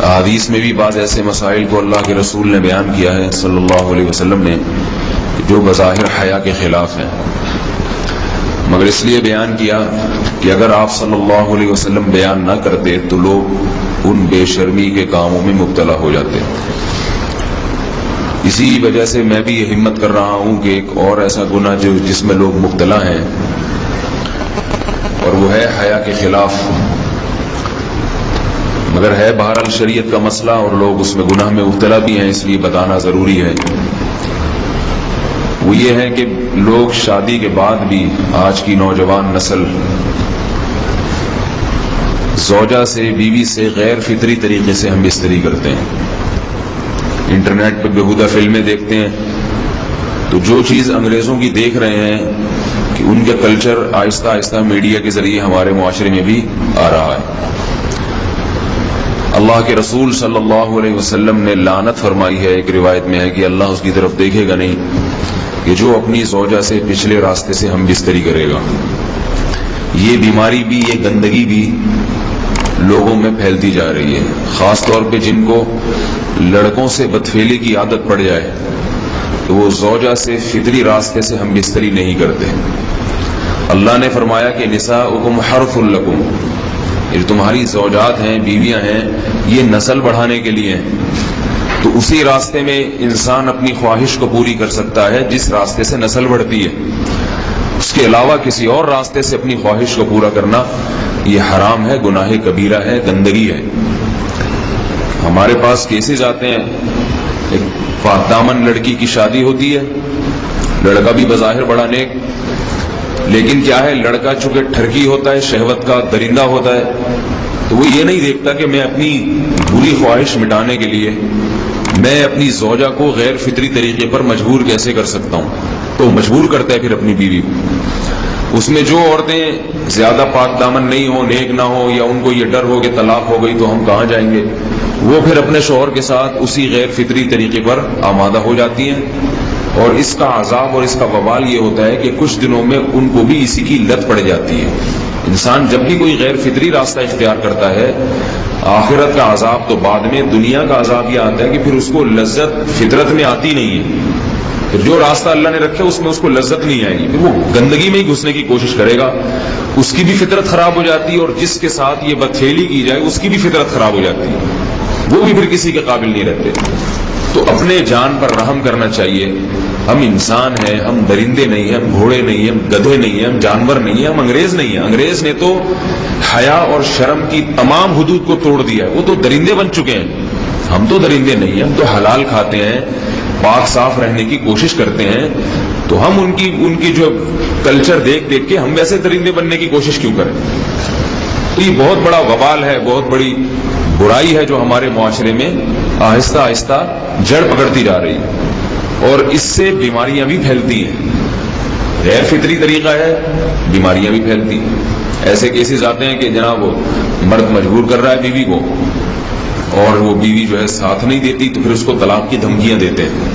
حدیث میں بھی بعض ایسے مسائل کو اللہ کے رسول نے بیان کیا ہے صلی اللہ علیہ وسلم نے جو بظاہر حیا کے خلاف ہیں، مگر اس لیے بیان کیا کہ اگر آپ صلی اللہ علیہ وسلم بیان نہ کرتے تو لوگ ان بے شرمی کے کاموں میں مبتلا ہو جاتے۔ اسی وجہ سے میں بھی یہ ہمت کر رہا ہوں کہ ایک اور ایسا گناہ جس میں لوگ مبتلا ہیں اور وہ ہے حیا کے خلاف، مگر ہے بہرحال شریعت کا مسئلہ اور لوگ اس میں گناہ میں مبتلا بھی ہیں، اس لیے بتانا ضروری ہے۔ وہ یہ ہے کہ لوگ شادی کے بعد بھی، آج کی نوجوان نسل زوجہ سے، بیوی سے غیر فطری طریقے سے ہم بستری کرتے ہیں۔ انٹرنیٹ پہ بےہودہ فلمیں دیکھتے ہیں تو جو چیز انگریزوں کی دیکھ رہے ہیں کہ ان کے کلچر آہستہ آہستہ میڈیا کے ذریعے ہمارے معاشرے میں بھی آ رہا ہے۔ اللہ کے رسول صلی اللہ علیہ وسلم نے لعنت فرمائی ہے، ایک روایت میں ہے کہ اللہ اس کی طرف دیکھے گا نہیں کہ جو اپنی زوجہ سے پچھلے راستے سے ہم بستری کرے گا۔ یہ بیماری بھی، یہ گندگی بھی لوگوں میں پھیلتی جا رہی ہے، خاص طور پہ جن کو لڑکوں سے بدفعلی کی عادت پڑ جائے تو وہ زوجہ سے فطری راستے سے ہم بستری نہیں کرتے۔ اللہ نے فرمایا کہ نساؤکم حرث لکم، یہ تمہاری زوجات ہیں، بیویاں ہیں، یہ نسل بڑھانے کے لیے ہیں۔ تو اسی راستے میں انسان اپنی خواہش کو پوری کر سکتا ہے جس راستے سے نسل بڑھتی ہے، اس کے علاوہ کسی اور راستے سے اپنی خواہش کو پورا کرنا یہ حرام ہے، گناہ کبیرہ ہے، گندگی ہے۔ ہمارے پاس کیسز آتے ہیں، ایک پاک دامن لڑکی کی شادی ہوتی ہے، لڑکا بھی بظاہر بڑا نیک، لیکن کیا ہے، لڑکا چونکہ ٹھرکی ہوتا ہے، شہوت کا درندہ ہوتا ہے، تو وہ یہ نہیں دیکھتا کہ میں اپنی بری خواہش مٹانے کے لیے میں اپنی زوجہ کو غیر فطری طریقے پر مجبور کیسے کر سکتا ہوں، تو مجبور کرتا ہے پھر اپنی بیوی کو۔ اس میں جو عورتیں زیادہ پاک دامن نہیں ہوں، نیک نہ ہوں، یا ان کو یہ ڈر ہو کہ طلاق ہو گئی تو ہم کہاں جائیں گے، وہ پھر اپنے شوہر کے ساتھ اسی غیر فطری طریقے پر آمادہ ہو جاتی ہیں، اور اس کا عذاب اور اس کا وبال یہ ہوتا ہے کہ کچھ دنوں میں ان کو بھی اسی کی لت پڑ جاتی ہے۔ انسان جب بھی کوئی غیر فطری راستہ اختیار کرتا ہے، آخرت کا عذاب تو بعد میں، دنیا کا عذاب یہ آتا ہے کہ پھر اس کو لذت فطرت میں آتی نہیں ہے، پھر جو راستہ اللہ نے رکھا اس میں اس کو لذت نہیں آئے گی، پھر وہ گندگی میں ہی گھسنے کی کوشش کرے گا، اس کی بھی فطرت خراب ہو جاتی ہے، اور جس کے ساتھ یہ بدفعلی کی جائے اس کی بھی فطرت خراب ہو جاتی ہے، وہ بھی پھر کسی کے قابل نہیں رہتے۔ تو اپنے جان پر رحم کرنا چاہیے۔ ہم انسان ہیں، ہم درندے نہیں ہیں، ہم گھوڑے نہیں ہیں، ہم گدھے نہیں ہیں، ہم جانور نہیں ہیں، ہم انگریز نہیں ہیں۔ انگریز نے تو حیا اور شرم کی تمام حدود کو توڑ دیا ہے، وہ تو درندے بن چکے ہیں۔ ہم تو درندے نہیں ہیں، ہم تو حلال کھاتے ہیں، پاک صاف رہنے کی کوشش کرتے ہیں، تو ہم ان کی جو کلچر دیکھ دیکھ کے ہم ویسے درندے بننے کی کوشش کیوں کریں؟ تو یہ بہت بڑا وبال ہے، بہت بڑی برائی ہے جو ہمارے معاشرے میں آہستہ آہستہ جڑ پکڑتی جا رہی ہے، اور اس سے بیماریاں بھی پھیلتی ہیں۔ غیر فطری طریقہ ہے، بیماریاں بھی پھیلتی ہیں۔ ایسے کیسز آتے ہیں کہ جناب وہ مرد مجبور کر رہا ہے بیوی کو، اور وہ بیوی جو ہے ساتھ نہیں دیتی، تو پھر اس کو طلاق کی دھمکیاں دیتے ہیں۔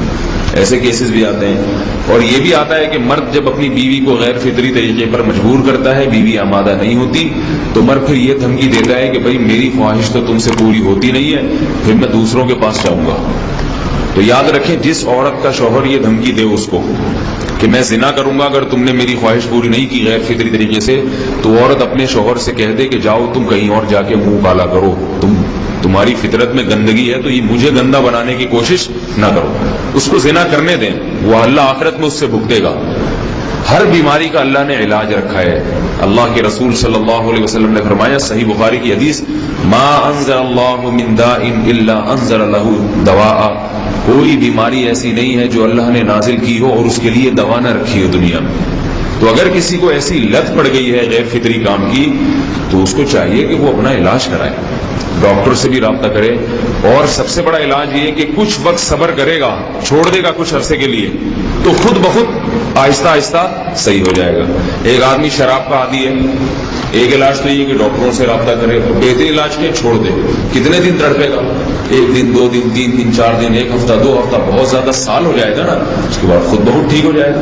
ایسے کیسز بھی آتے ہیں، اور یہ بھی آتا ہے کہ مرد جب اپنی بیوی کو غیر فطری طریقے پر مجبور کرتا ہے، بیوی آمادہ نہیں ہوتی، تو مرد پھر یہ دھمکی دیتا ہے کہ بھائی میری خواہش تو تم سے پوری ہوتی نہیں ہے، پھر میں دوسروں کے پاس جاؤں گا۔ تو یاد رکھیں، جس عورت کا شوہر یہ دھمکی دے اس کو کہ میں زنا کروں گا اگر تم نے میری خواہش پوری نہیں کی غیر فطری طریقے سے، تو عورت اپنے شوہر سے کہہ دے کہ جاؤ تم کہیں اور جا کے منہ کالا کرو، تمہاری فطرت میں گندگی ہے تو یہ مجھے گندا بنانے کی کوشش نہ کرو، اس کو زنا کرنے دیں، وہ اللہ آخرت میں اس سے بھگتے گا۔ ہر بیماری کا اللہ نے علاج رکھا ہے۔ اللہ کے رسول صلی اللہ علیہ وسلم نے فرمایا، صحیح بخاری کی حدیث، ما انزل اللہ من داء الا انزل له دواء، کوئی بیماری ایسی نہیں ہے جو اللہ نے نازل کی ہو اور اس کے لیے دوا نہ رکھی ہو دنیا میں۔ تو اگر کسی کو ایسی لت پڑ گئی ہے غیر فطری کام کی، تو اس کو چاہیے کہ وہ اپنا علاج کرائے، ڈاکٹر سے بھی رابطہ کرے، اور سب سے بڑا علاج یہ ہے کہ کچھ وقت صبر کرے گا، چھوڑ دے گا کچھ عرصے کے لیے، تو خود بخود آہستہ آہستہ صحیح ہو جائے گا۔ ایک آدمی شراب کا عادی ہے، ایک علاج تو یہ کہ ڈاکٹروں سے رابطہ کرے، بہتر علاج کے چھوڑ دے، کتنے دن تڑپے گا؟ ایک دن، 2 دن، 3 دن، 4 دن، 1 ہفتہ، 2 ہفتہ، بہت زیادہ سال ہو جائے گا نا، اس کے بعد خود بہت ٹھیک ہو جائے گا۔